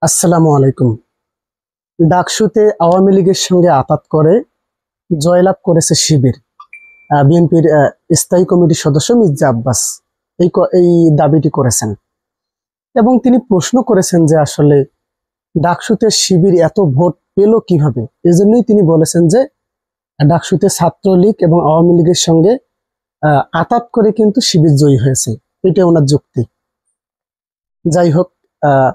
আসসালামু আলাইকুম। ডাকসুতে আওয়ামী লীগের সঙ্গে আঁতাত করে জয়লাভ করেছে শিবির। বিএনপির স্থায়ী কমিটির সদস্য মির্জা আব্বাস এই দাবিটি করেছেন এবং তিনি প্রশ্ন করেছেন যে আসলে ডাকসুতে শিবির এত ভোট পেল কিভাবে। এজন্যই তিনি বলেছেন যে ডাকসুতে ছাত্রলীগ এবং আওয়ামী লীগের সঙ্গে আঁতাত করে কিন্তু শিবির জয়ী হয়েছে। এটা ওনার যুক্তি। যাই হোক, আহ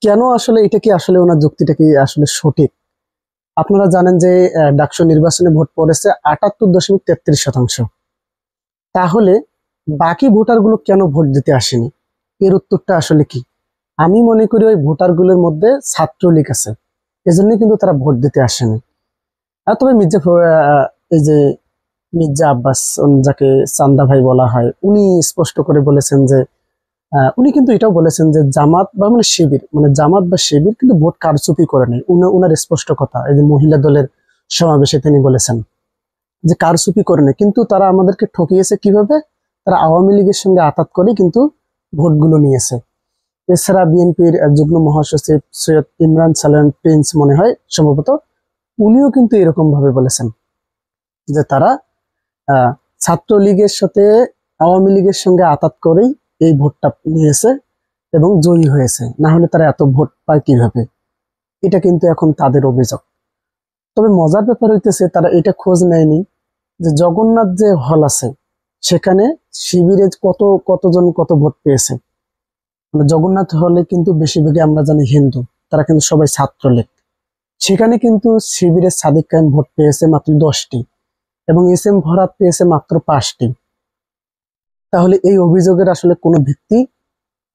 কেন আসলে এটা কি আসলে ওনার যুক্তিটা কি আসলে সঠিক? আপনারা জানেন যে ডাকসু নির্বাচনে ভোট পড়েছে ৭৮.৩৩%। তাহলে বাকি ভোটারগুলো কেন ভোট দিতে আসেনি? এর উত্তরটা আসলে কি? আমি মনে করি ওই ভোটারগুলোর মধ্যে ছাত্রলীগ আছে, এজন্য কিন্তু তারা ভোট দিতে আসেনি। আর তবে এই যে মির্জা আব্বাস, যাকে চান্দা ভাই বলা হয়, উনি স্পষ্ট করে বলেছেন যে উনি কিন্তু এটাও বলেছেন যে জামাত বা মানে শিবির, মানে জামাত বা শিবির কিন্তু ভোট কারচুপি করে নেই। উনার স্পষ্ট কথা, এই যে মহিলা দলের সমাবেশে তিনি বলেছেন যে কারচুপি করে নেই, কিন্তু তারা আমাদেরকে ঠকিয়েছে কিভাবে? তারা আওয়ামী লীগের সঙ্গে আঁতাত করে কিন্তু ভোটগুলো নিয়েছে। এছাড়া বিএনপির যুগ্ম মহাসচিব সৈয়দ ইমরান সালাম প্রিন্স, মনে হয় সম্ভবত, উনিও কিন্তু এরকম ভাবে বলেছেন যে তারা আহ ছাত্রলীগের সাথে আওয়ামী লীগের সঙ্গে আঁতাত করেই এই ভোটটা নিয়েছে এবং জয়ী হয়েছে, না হলে তারা এত ভোট পায় কিভাবে? এটা কিন্তু এখন তাদের অভিযোগ। তবে মজার ব্যাপার হইতেছে তারা এটা খোঁজ নেয়নি যে জগন্নাথ যে হল আছে সেখানে শিবিরে কতজন কত ভোট পেয়েছে। মানে জগন্নাথ হলে কিন্তু বেশিরভাগই আমরা জানি হিন্দু, তারা কিন্তু সবাই ছাত্রলীগ। সেখানে কিন্তু শিবিরের সাদিক কায়েম ভোট পেয়েছে মাত্র 10টি এবং এস এম ভরাত পেয়েছে মাত্র 5টি। তাহলে এই অভিযোগের আসলে কোনো ভিত্তি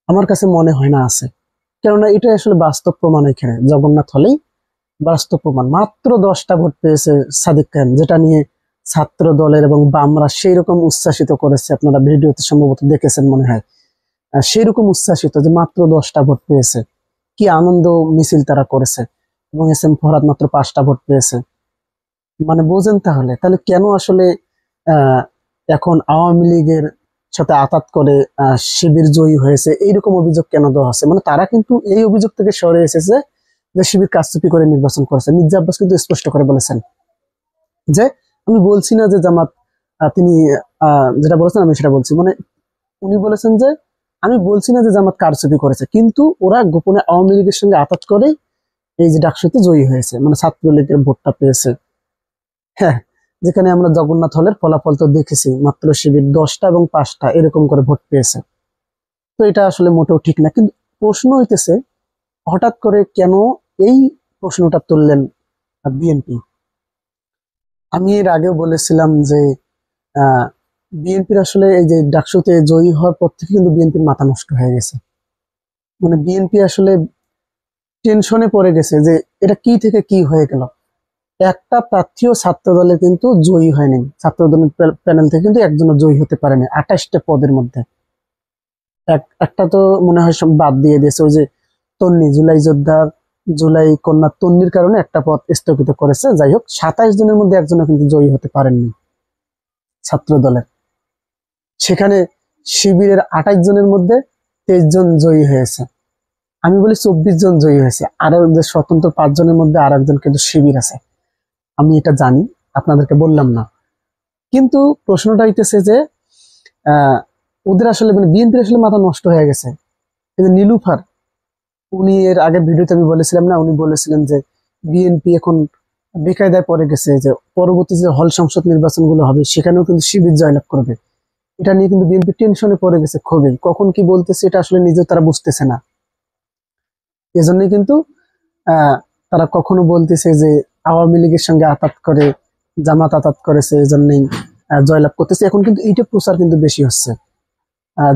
আমার কাছে মনে হয় না আছে, কেননা এটা আসলে বাস্তব প্রমাণ। এখানে জগন্নাথ হলেই বাস্তব প্রমাণ। মাত্র 10টা ভোট পেয়েছে সাদিক খান, যেটা নিয়ে ছাত্র দলের এবং বামরা সেই রকম উচ্ছ্বাসিত করেছে। আপনারা ভিডিওতে সম্ভবত দেখেছেন মনে হয়। সেই রকম উচ্ছ্বাসিত যে মাত্র 10টা ভোট পেয়েছে, কি আনন্দ মিছিল তারা করেছে। এবং এস এম ফরহাদ মাত্র 5টা ভোট পেয়েছে। মানে বোঝেন তাহলে তাহলে কেন আসলে আহ এখন আওয়ামী লীগের সাথে আঁতাত করে শিবির জয়ী হয়েছে, এইরকম অভিযোগ কেন দেওয়া হচ্ছে? মানে তারা কিন্তু এই অভিযোগ থেকে সরে এসেছে যে শিবির কারচুপি করে নির্বাচন করেছে। মির্জা আব্বাস কিন্তু স্পষ্ট করে বলেছেন যে আমি বলছি না যে জামাত, তিনি যেটা বলেছেন আমি সেটা বলছি, মানে উনি বলেছেন যে আমি বলছি না যে জামাত কারচুপি করেছে, কিন্তু ওরা গোপনে আওয়ামী লীগের সঙ্গে আঁতাত করে এই যে ডাকসুতে জয়ী হয়েছে, মানে ছাত্রলীগের ভোটটা পেয়েছে। হ্যাঁ, যেখানে আমরা জগন্নাথ হলের ফলাফল তো দেখেছি, মাত্র শিবির 10টা এবং 5টা এরকম করে ভোট পেয়েছে। তো এটা আসলে মোটেও ঠিক না। কিন্তু প্রশ্ন হইতেছে হঠাৎ করে কেন এই প্রশ্নটা তুললেন বিএনপি? আমি এর আগেও বলেছিলাম যে বিএনপির আসলে এই যে ডাকসুতে জয়ী হওয়ার পর থেকে কিন্তু বিএনপির মাথা নষ্ট হয়ে গেছে। মানে বিএনপি আসলে টেনশনে পড়ে গেছে যে এটা কি থেকে কি হয়ে গেল। একটা প্রার্থীও ছাত্র দলে কিন্তু জয়ী হয়নি, ছাত্র দলের প্যানেল থেকে কিন্তু একজনও জয়ী হতে পারেনি 28টা পদের মধ্যে। একটা তো মনে হয় সব বাদ দিয়ে দিয়েছে, ওই যে তন্নি, জুলাই যোদ্ধার, জুলাই কন্যা তন্নির কারণে একটা পদ স্থগিত করেছে। যাই হোক, 27 জনের মধ্যে একজনও কিন্তু জয়ী হতে পারেননি ছাত্র দলের। সেখানে শিবিরের 28 জনের মধ্যে 23 জন জয়ী হয়েছে। আমি বলি 24 জন জয়ী হয়েছে। আর যে স্বতন্ত্র 5 জনের মধ্যে আর একজন কিন্তু শিবির আছে। আমি এটা জানি, আপনাদেরকে বললাম না। কিন্তু প্রশ্নটা হইতেছে যে আহ ওদের আসলে মানে বিএনপির আসলে মাথা নষ্ট হয়ে গেছে। কিন্তু নীলুফার, উনি এর আগের ভিডিওতে আমি বলেছিলাম না, উনি বলেছিলেন যে বিএনপি এখন বেকায়দায় পড়ে গেছে, যে পরবর্তী যে হল সংসদ নির্বাচনগুলো হবে সেখানেও কিন্তু শিবির জয়লাভ করবে। এটা নিয়ে কিন্তু বিএনপি টেনশনে পড়ে গেছে খুবই। কখন কি বলতেছে এটা আসলে নিজেও তারা বুঝতেছে না। এজন্যই কিন্তু তারা কখনো বলতেছে যে আওয়ামী লীগের সঙ্গে আঁতাত করে জামাত আঁতাত করেছে, এজন্যই জয়লাভ করতেছে। এখন কিন্তু এইটা প্রচার কিন্তু বেশি হচ্ছে।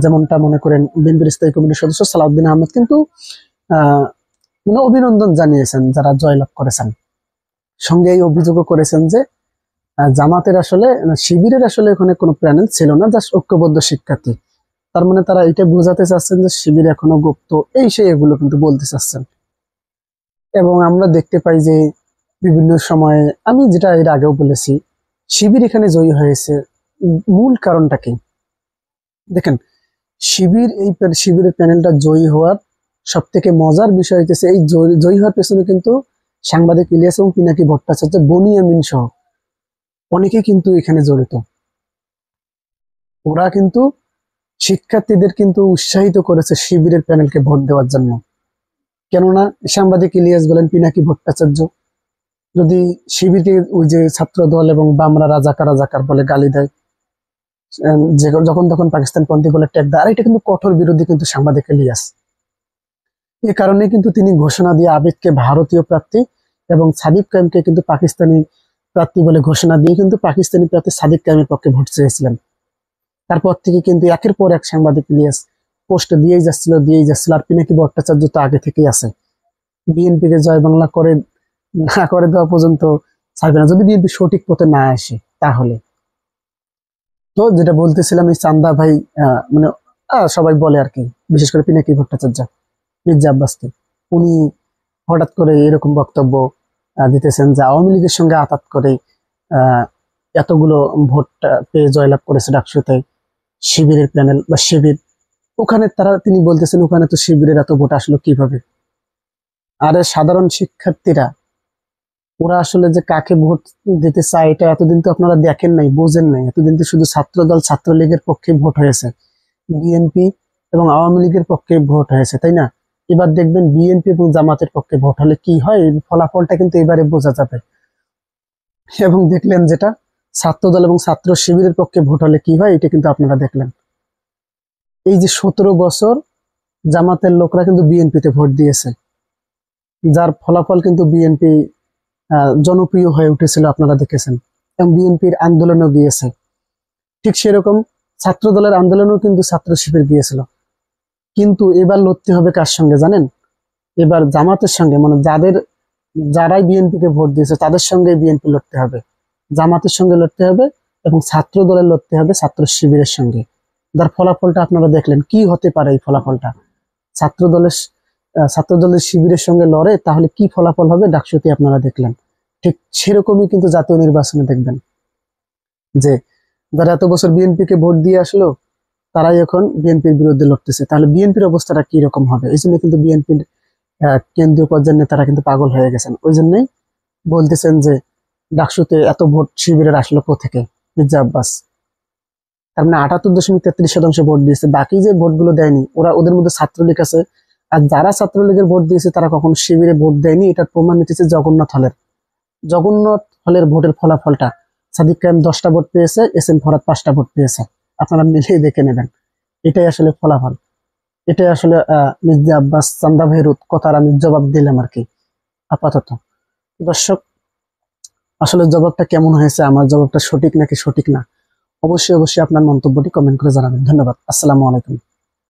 যেমনটা মনে করেন বিএনপির স্থায়ী কমিটির সদস্য সালাউদ্দিন আহমেদ কিন্তু আহ মানে অভিনন্দন জানিয়েছেন যারা জয়লাভ করেছেন। সঙ্গে এই অভিযোগও করেছেন যে জামাতের আসলে শিবিরের আসলে ওখানে কোনো প্যানেল ছিল না, জাস্ট ঐক্যবদ্ধ শিক্ষার্থী। তার মানে তারা এটা বোঝাতে চাচ্ছেন যে শিবির এখনো গুপ্ত, এই সেই এগুলো কিন্তু বলতে চাচ্ছেন। এবং আমরা দেখতে পাই যে বিভিন্ন সময়ে, আমি যেটা এর আগেও বলেছি, শিবির এখানে জয়ী হয়েছে। মূল কারণটা কি দেখেন, শিবিরের প্যানেলটা জয়ী হওয়ার সব থেকে মজার বিষয় হচ্ছে এই জয়ী হওয়ার পেছনে কিন্তু সাংবাদিক ইলিয়াস এবং পিনাকি ভট্টাচার্য, বনিয়ামিন সহ অনেকে কিন্তু এখানে জড়িত। ওরা কিন্তু শিক্ষার্থীদের কিন্তু উৎসাহিত করেছে শিবিরের প্যানেলকে ভোট দেওয়ার জন্য। কেননা সাংবাদিক ইলিয়াস বলেন, পিনাকি ভট্টাচার্য যদি শিবিরকে ওই যে ছাত্র দল এবং বামরা রাজাকার রাজাকার বলে গালি দেয়, যে যখন তখন পাকিস্তান পন্থী বলে ট্যাগ দেয়, আর এটা কিন্তু কঠোর বিরোধী কিন্তু সাংবাদিক ইলিয়াস। এ কারণে কিন্তু তিনি ঘোষণা দিয়ে আবিদকে ভারতীয় প্রার্থী এবং সাদিক কায়েমকে কিন্তু পাকিস্তানি প্রার্থী বলে ঘোষণা দিয়ে কিন্তু পাকিস্তানি প্রার্থী সাদিক কায়েমের পক্ষে ভোট চেয়েছিলেন। তারপর থেকে কিন্তু একের পর এক সাংবাদিক ইলিয়াস পোস্ট দিয়েই যাচ্ছিল। আর পিনাকি ভট্টাচার্য তো আগে থেকেই আছে, বিএনপিকে জয় বাংলা করে না করে দেওয়া পর্যন্ত ছাড়বে না, যদি বিএনপি সঠিক পথে না আসে তাহলে। তো যেটা বলতেছিলাম, এই চান্দা ভাই মানে সবাই বলে আর কি, বিশেষ করে পিনাকি ভট্টাচার্য, মির্জা আব্বাসকে, উনি হঠাৎ করে এরকম বক্তব্য দিতেছেন যে আওয়ামী লীগের সঙ্গে আঘাত করে এতগুলো ভোট পেয়ে জয়লাভ করেছে ডাকসুতে শিবিরের প্যানেল বা শিবির। ওখানে তিনি বলতেছেন ওখানে তো শিবিরের এত ভোট আসলো কিভাবে? আরে সাধারণ শিক্ষার্থীরা ওরা আসলে যে কাকে ভোট দিতে চায় এটা এতদিন তো আপনারা দেখেন নাই, বোঝেন নাই। এতদিন তো শুধু ছাত্রদল ছাত্রলীগের পক্ষে ভোট হয়েছে, বিএনপি এবং আওয়ামী লীগের পক্ষে ভোট হয়েছে, তাই না? এবার দেখবেন বিএনপি এবং জামাতের পক্ষে ভোট হলে কি হয়, এই ফলাফলটা কিন্তু এবারে বোঝা যাবে। এবং দেখলেন যেটা ছাত্রদল এবং ছাত্র শিবিরের পক্ষে ভোট হলে কি হয়, এটা কিন্তু আপনারা দেখলেন। এই যে 17 বছর জামাতের লোকরা কিন্তু বিএনপিতে ভোট দিয়েছে, যার ফলাফল কিন্তু বিএনপি জনপ্রিয় হয়ে উঠেছিল, আপনারা দেখেছেন, এবং বিএনপির আন্দোলনও গিয়েছে। ঠিক সেরকম ছাত্র দলের আন্দোলনও কিন্তু ছাত্র শিবির গিয়েছিল। কিন্তু এবার লড়তে হবে কার সঙ্গে জানেন? এবার জামাতের সঙ্গে, মানে যারাই বিএনপিকে ভোট দিয়েছে তাদের সঙ্গে বিএনপি লড়তে হবে, জামাতের সঙ্গে লড়তে হবে এবং ছাত্র দলের লড়তে হবে ছাত্র শিবিরের সঙ্গে। যার ফলাফলটা আপনারা দেখলেন, কি হতে পারে এই ফলাফলটা। ছাত্র দলের শিবিরের সঙ্গে লড়ে তাহলে কি ফলাফল হবে ডাকসুতে আপনারা দেখলেন। ঠিক সেরকমই কিন্তু জাতীয় নির্বাচনে দেখবেন যে যারা এত বছর বিএনপিকে ভোট দিয়ে আসলো তারাই এখন বিএনপির বিরুদ্ধে লড়তেছে, তাহলে বিএনপির অবস্থাটা কি রকম হবে। এই জন্য কিন্তু বিএনপির কেন্দ্রীয় পর্যায়ের নেতারা কিন্তু পাগল হয়ে গেছেন। ওই জন্যই বলতেছেন যে ডাকসুতে এত ভোট শিবিরের আসলো কোথেকে, মির্জা আব্বাস। তার মানে 78.33% ভোট দিয়েছে, বাকি যে ভোটগুলো দেয়নি ওদের মধ্যে ছাত্রলীগ আছে। আর যারা ছাত্রলীগের ভোট দিয়েছে তারা কখনো শিবিরে ভোট দেয়নি, এটার প্রমাণ দিতেছে জগন্নাথ হলের ভোটের ফলাফলটা। সাদিক কায়েম 10টা ভোট পেয়েছে, এস এম ফরহাদ 5টা ভোট পেয়েছে, আপনারা মিলিয়ে দেখে নেবেন। এটাই আসলে ফলাফল, এটাই আসলে মির্জা আব্বাস চান্দা ভাইয়ের কথার আমি জবাব দিলাম আর কি আপাতত। দর্শক, আসলে জবাবটা কেমন হয়েছে, আমার জবাবটা সঠিক নাকি সঠিক না, অবশ্যই আপনার মন্তব্যটি কমেন্ট করে জানাবেন। ধন্যবাদ। আসসালামু আলাইকুম।